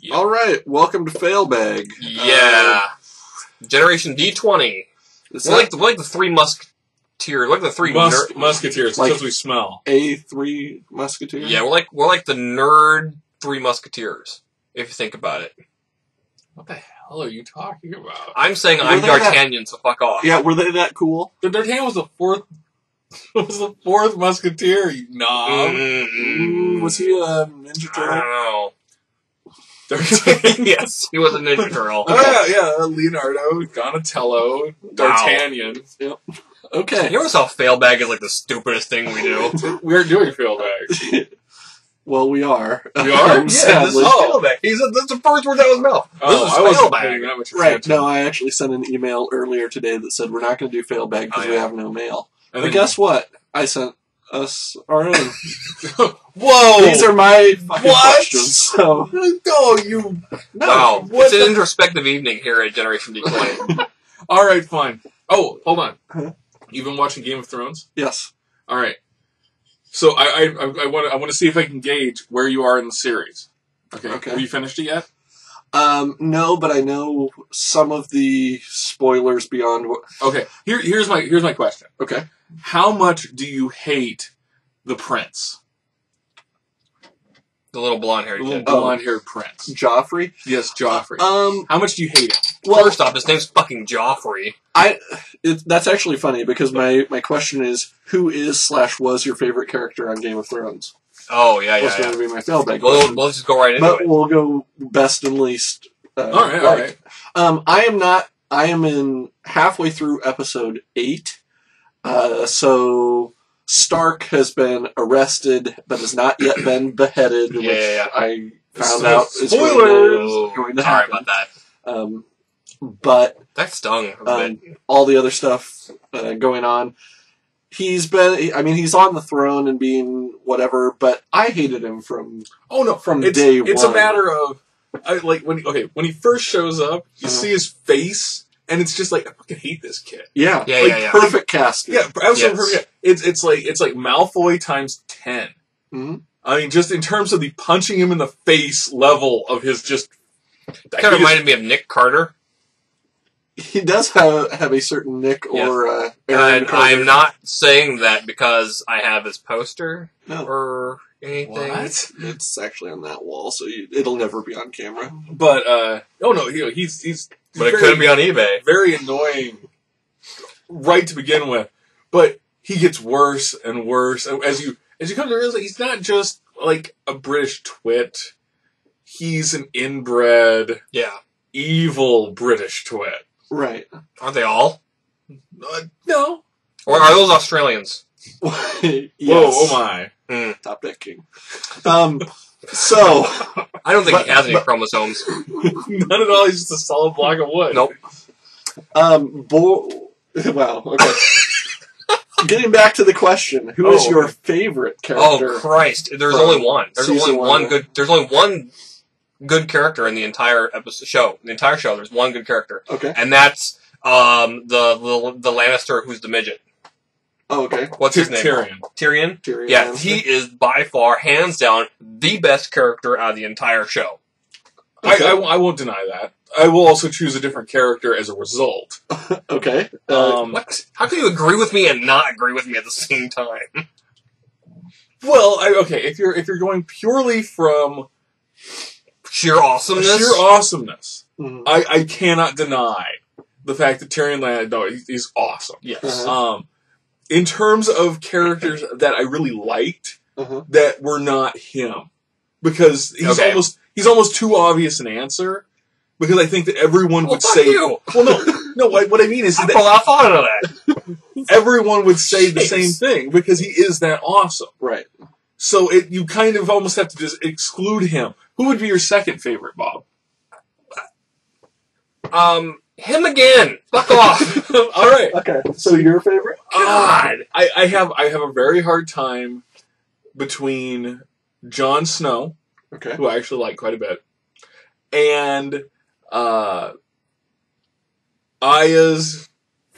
Yep. All right, welcome to Failbag. Yeah. Generation D20. We're like the three musketeers. Like the three musketeers. Like- Because we smell. A3 Musketeers? Yeah, we're like the nerd three musketeers. If you think about it. What the hell are you talking about? I'm saying Were I'm they D'Artagnan, so fuck off. Yeah, were they that cool? D'Artagnan was the fourth. Was the fourth musketeer? You knob. Was he a Ninja I Turtle? don't know. D'Artagnan. Yes, he was a Ninja Turtle. Oh yeah, Leonardo, Donatello, D'Artagnan. Yep. Okay. You ever saw Failbag is like the stupidest thing we do? We're doing Failbag. Well, we are. We are? This Sadly. is Failbag. That's the first word out of his mouth. Oh, This is I wasn't Failbag. paying that much Right. attention. No, I actually sent an email earlier today that said we're not going to do Failbag because Oh, we yeah. have no mail. And But then- guess what? I sent us our own. Whoa! These are my fucking What? questions. So Oh, you. no. Wow. What It's the- an introspective evening here at Generation D20. All right, fine. Oh, hold on. Huh? You've been watching Game of Thrones? Yes. All right. So I want to see if I can gauge where you are in the series. Okay. Okay. Have you finished it yet? No, but I know some of the spoilers beyond what. Okay. Here's my question. Okay. How much do you hate the prince? The little blonde-haired The little kid. blonde-haired prince. Joffrey. Yes, Joffrey. How How much do you hate it? well, First off, his name's fucking Joffrey. that's actually funny because my question is who is / was your favorite character on Game of Thrones? Oh, yeah, That's yeah, going yeah. to be my Failbag We'll question. just go right into But it. we'll go best and least. All right. I am not. I am in halfway through episode 8. So Stark has been arrested, but has not yet been beheaded, Yeah, which yeah, yeah. I found out is Spoilers! going to Sorry happen. about that. But That stung a bit. all the other stuff going on. He's on the throne and being whatever, but I hated him from. Oh no! From it's, day it's one. a matter of when he first shows up, you Uh-huh. see his face, and it's just like I fucking hate this kid. Yeah, Yeah, like yeah. perfect casting. Yeah, absolutely Yes. perfect. It's like Malfoy times 10. Mhm. I mean, just in terms of the punching him in the face level of his just. Kind of reminded me of Nick Carter. He does have a certain Nick or Aaron And Carter. I'm not saying that because I have his poster No, or anything. What? it's actually on that wall, so it'll never be on camera. But oh no, he's But it very, couldn't be on eBay. very annoying right to begin with. But he gets worse and worse as you come to realize that he's not just like a British twit. He's an inbred, Yeah. evil British twit. Right. Aren't they all? No. Or are those Australians? Yes. Whoa, oh my. Top deck king. So I don't think But- he has any but- chromosomes. None at all. He's just a solid block of wood. Nope. wow. Okay. Getting back to the question, who is Oh, your okay. favorite Oh character? Christ! There's From only one. There's season only one. one good. There's only one good character in the entire show. The entire show. There's one good character, Okay. and that's the Lannister who's the midget. Oh, okay. What's his name? Tyrion. Tyrion. Tyrion Yeah, Lannister. he is by far, hands down, the best character out of the entire show. Okay. I won't deny that. I will also choose a different character as a result. Okay. What? How can you agree with me and not agree with me at the same time? Well, if you're going purely from Sheer awesomeness. sheer awesomeness, mhm. I cannot deny the fact that Tyrion Lannister he's awesome. Yes. Uh-huh. In terms of characters that I really liked Uh-huh. that were not him, because Okay. he's almost too obvious an answer. Because I think that everyone Well, would fuck say, you. well, no. What I mean is I that thought of that. everyone would say the Jeez. same thing because he is that awesome. Right. So you kind of almost have to just exclude him. Who would be your second favorite, Bob? Him again. Fuck off. All right. Okay. So your favorite? God. I have a very hard time between Jon Snow, Okay. who I actually like quite a bit, and Arya's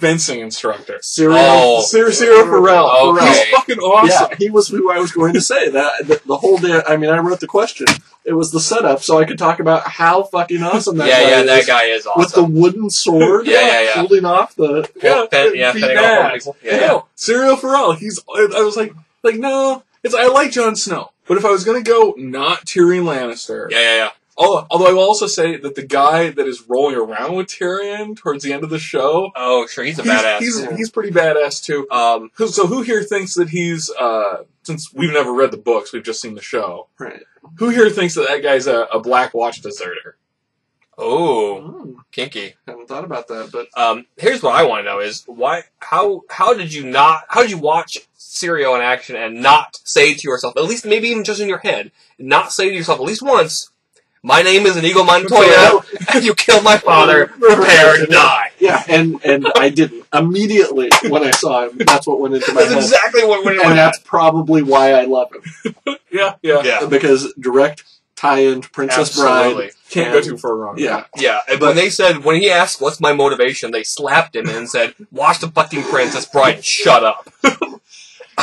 fencing instructor. Cyril Farrell. Okay. He's fucking awesome. Yeah, he was who I was going to say. That the whole day. I mean, I wrote the question. It was the setup, so I could talk about how fucking awesome that guy is. that guy is awesome. With the wooden sword, holding off the fending off people. No, Cyril Farrell. I was like no. I like Jon Snow, but if I was gonna go not Tyrion Lannister, Yeah. Although I will also say that the guy that is rolling around with Tyrion towards the end of the show, Oh, sure, he's a badass. He's pretty badass too. So who here thinks that he's since we've never read the books, we've just seen the show. Right. Who here thinks that guy's a Black Watch deserter? Oh, kinky. Haven't thought about that, but Here's what I want to know is why? How did you watch Syrio in action and not say to yourself, at least maybe even just in your head, not say to yourself at least once, my name is Inigo Montoya, you killed my father, prepare to die. Yeah, and I didn't. Immediately when I saw him, that's what went into my head. That's exactly what went into my And head. that's probably why I love him. Yeah. Because direct tie-in to Princess Absolutely. Bride. Can't go too far wrong. Yeah. Yeah, and when he asked, what's my motivation, they slapped him and said, watch the fucking Princess Bride and shut up.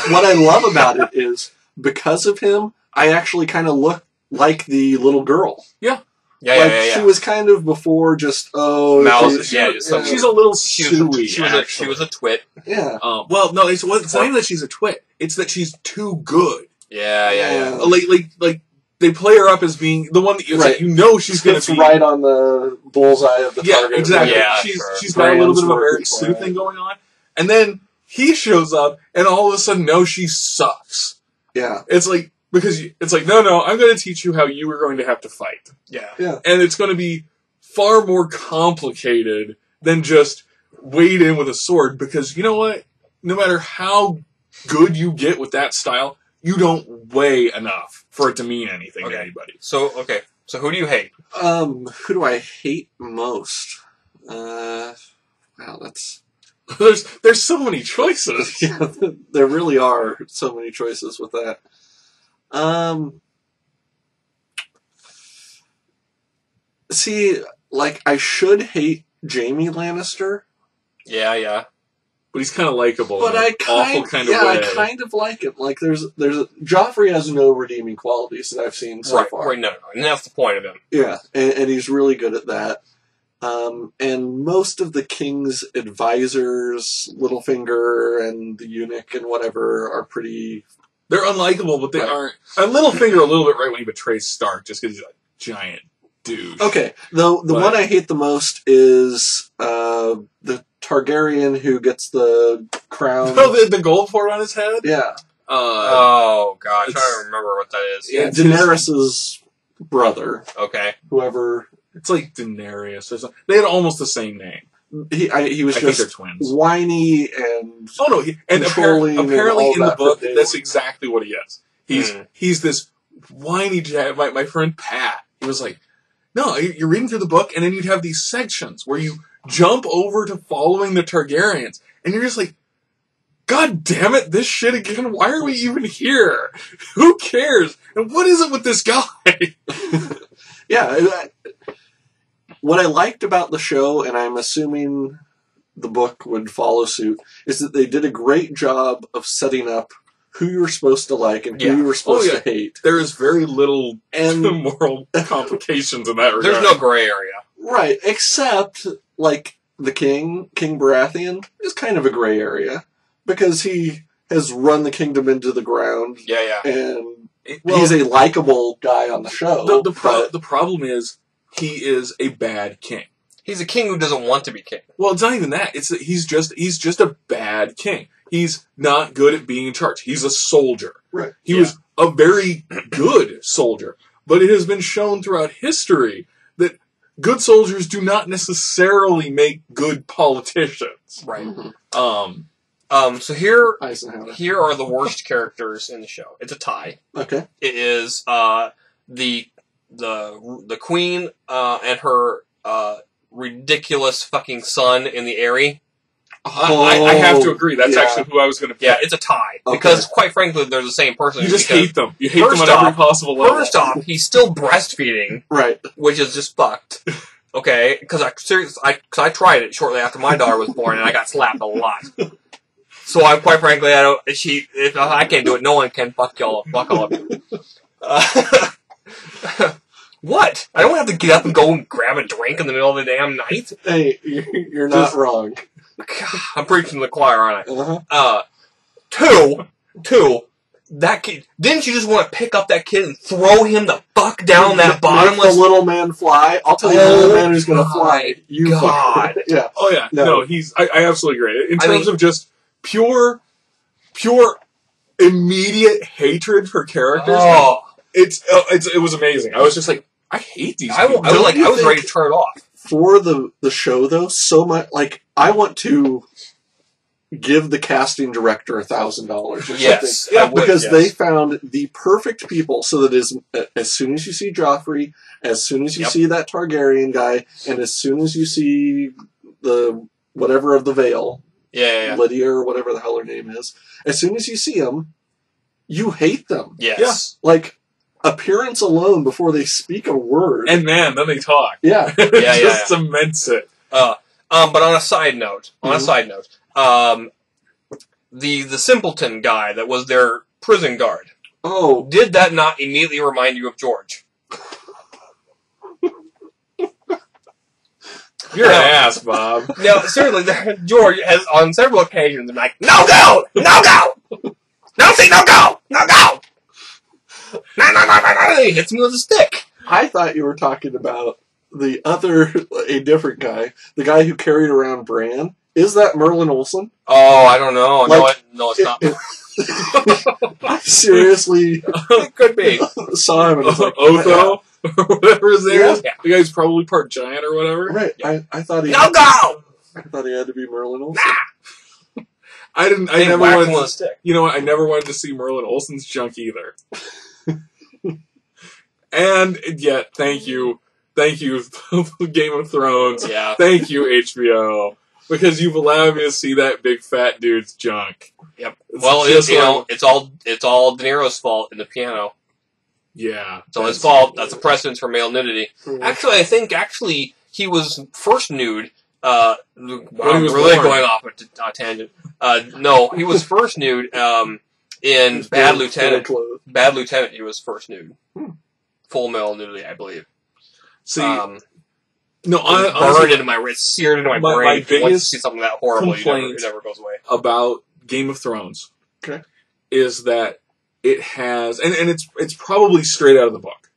What I love about it is, because of him, I actually kind of look like the little girl. Yeah. She was kind of before just, Mouths, She's a little suey. She was a twit. Yeah. Well, no, it's not even that she's a twit. It's that she's too good. Yeah. Like they play her up as being the one that you're like, you know she's going to be right on the bullseye of the target. Exactly. Yeah, she's got a little bit of a Mary Sue thing going on, and then he shows up, and all of a sudden, no, she sucks. Yeah. It's like because it's like no, I'm going to teach you how you are going to have to fight. Yeah. And it's going to be far more complicated than just wade in with a sword, because you know what? No matter how good you get with that style, you don't weigh enough for it to mean anything to anybody. So who do you hate? Who do I hate most? Wow, that's... There's so many choices. Yeah, there really are so many choices with that. See, like, I should hate Jaime Lannister. Yeah. But he's kind of likable. But I kind of like him. Like, Joffrey has no redeeming qualities that I've seen so far. Right, no. And that's the point of him. Yeah, and he's really good at that. And most of the king's advisors, Littlefinger and the eunuch and whatever, are pretty... They're unlikable, but they aren't... And Littlefinger a little bit right when he betrays Stark, just because he's a giant douche. Okay, the one I hate the most is the Targaryen who gets the crown. Oh, the gold fort on his head? Yeah. Oh, gosh, I don't remember what that is. Yeah, Daenerys' brother. Okay. Whoever... It's like Daenerys or something. They had almost the same name. He was think they're just twins. whiny and apparently in the book, that's exactly exactly what he is. He's this whiny my friend Pat. He was like, no, you're reading through the book, and then you'd have these sections where you jump over to following the Targaryens, and you're just like, God damn it, this shit again? Why are we even here? Who cares? And what is it with this guy? Yeah. What I liked about the show, and I'm assuming the book would follow suit, is that they did a great job of setting up who you were supposed to like and who you were supposed to hate. There is very little moral complications in that regard. There's no gray area. Right, except, like, the King Baratheon, is kind of a gray area, because he has run the kingdom into the ground. Yeah. And he's a likable guy on the show. The problem is, he is a bad king. He's a king who doesn't want to be king. Well, it's not even that. It's that he's just a bad king. He's not good at being in charge. He's a soldier. Right. He was a very good soldier. But it has been shown throughout history that good soldiers do not necessarily make good politicians. Right. Mm-hmm. So here Eisenhower. Here are the worst characters in the show. It's a tie. Okay. It is the queen and her ridiculous fucking son in the Eyrie. I have to agree. That's actually who I was going to pick. Yeah, it's a tie. Okay. Because, quite frankly, they're the same person. You just hate them. You hate them on every possible level. First off, he's still breastfeeding. Right. Which is just fucked. Okay, because I tried it shortly after my daughter was born, and I got slapped a lot. So I quite frankly, if I can't do it, no one can. Fuck y'all. Fuck all of you. What? I don't have to get up and go and grab a drink in the middle of the damn night. Hey, you're not wrong. God, I'm preaching to the choir, aren't I? Uh-huh. Two. That kid. Didn't you just want to pick up that kid and throw him the fuck down that bottomless? Make the little man fly. I'll tell you, the little man who's going to fly. You God. Yeah. Oh yeah. No, I absolutely agree. In terms of just pure immediate hatred for characters. Oh. It was amazing. I was just like, I hate these people. I was ready to turn it off. For the show, though, so much, like, I want to give the casting director $1,000 or something. Yes. Yeah, because they found the perfect people so that as soon as you see Joffrey, as soon as you see that Targaryen guy, and as soon as you see the whatever of the Vale, Lydia or whatever the hell her name is, as soon as you see them, you hate them. Yes. Yeah. Like, appearance alone before they speak a word. And man, then they talk. Yeah. It just cements it. But on a side note, the simpleton guy that was their prison guard. Oh. Did that not immediately remind you of George? You're an ass, Bob. No, seriously, George has on several occasions been like, no go! No go! No see, no go! No go! No. He hits me with a stick. I thought you were talking about a different guy. The guy who carried around Bran. Is that Merlin Olsen? Oh, I don't know. Like, no, it's not. I seriously It could be. saw him and was like, Otho? Or whatever his name is. Yeah. The guy's probably part giant or whatever. Right. I thought he No go! I thought he had to be Merlin Olsen. I They never whacked him wanted with a to, stick. you know what? I never wanted to see Merlin Olsen's junk either. And yet, thank you, Game of Thrones. Yeah. Thank you, HBO, because you've allowed me to see that big fat dude's junk. Yep. It's Well, just it's all De Niro's fault in the piano. Yeah, It's all his fault. That's a precedence for male nudity. Mhm. Actually, I think he was first nude. I'm was really born. going off a tangent. No, he was first nude in Bad Lieutenant. Bad Lieutenant, he was first nude. Full male nudity, I believe. See, No, honestly, into my wrist, seared into my my brain. If you want to biggest see something that horrible, it complaint never goes away. about Game of Thrones, Okay. is that it has, and it's probably straight out of the book,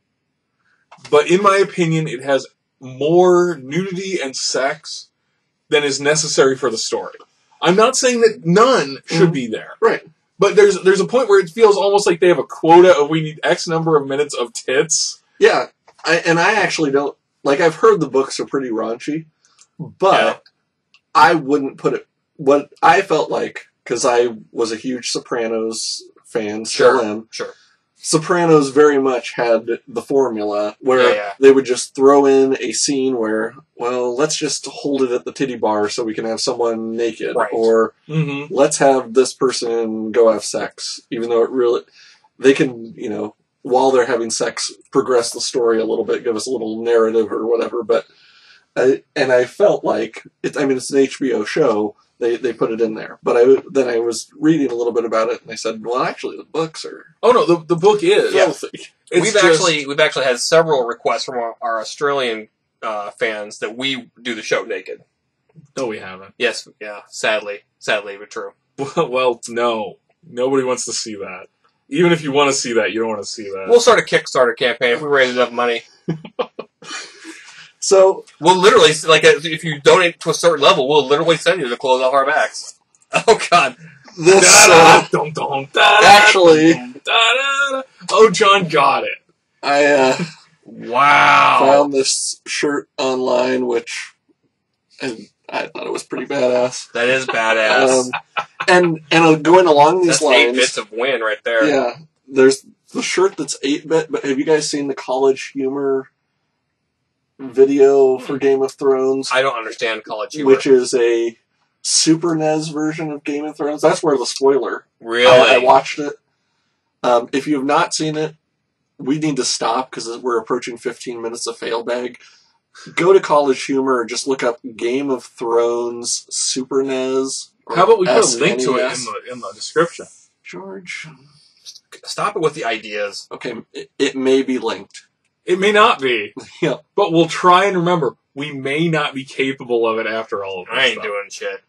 but in my opinion, it has more nudity and sex than is necessary for the story. I'm not saying that none should be there. Right. But there's a point where it feels almost like they have a quota of we need X number of minutes of tits. Yeah. I actually don't... Like, I've heard the books are pretty raunchy, but I wouldn't put it... What I felt like, because I was a huge Sopranos fan, still am. Sure. Sopranos very much had the formula where they would just throw in a scene where, well, let's just hold it at the titty bar so we can have someone naked. Right. Or let's have this person go have sex. Even though it really... They can, while they're having sex, progress the story a little bit, give us a little narrative or whatever. But I felt like... it's an HBO show. They put it in there. But then I was reading a little bit about it, and they said, well, actually, the books are... Oh, no, the book is. filthy. We've actually had several requests from our Australian fans that we do the show naked. No, we haven't. Yes, yeah, sadly, but true. Well, no. Nobody wants to see that. Even if you want to see that, you don't want to see that. We'll start a Kickstarter campaign if we raise enough money. So We'll literally, if you donate to a certain level, we'll literally send you the clothes off our backs. Oh, God. this actually, oh, John got it. I Wow. found this shirt online, which I thought it was pretty badass. That is badass. And going along these That's 8 lines, bits of win right there. yeah, there's the shirt that's 8-bit. But have you guys seen the College Humor video for Game of Thrones? I don't understand college humor. Which is a Super NES version of Game of Thrones. That's where the spoiler. Really? I watched it. If you have not seen it, we need to stop because we're approaching 15 minutes of Failbag. go to College Humor or just look up Game of Thrones Super NES. How about we put a link to it SNES? in the description? George? Stop it with the ideas. Okay, it may be linked. It may not be. Yeah. But we'll try and remember, we may not be capable of it after all of this I ain't stuff. doing shit.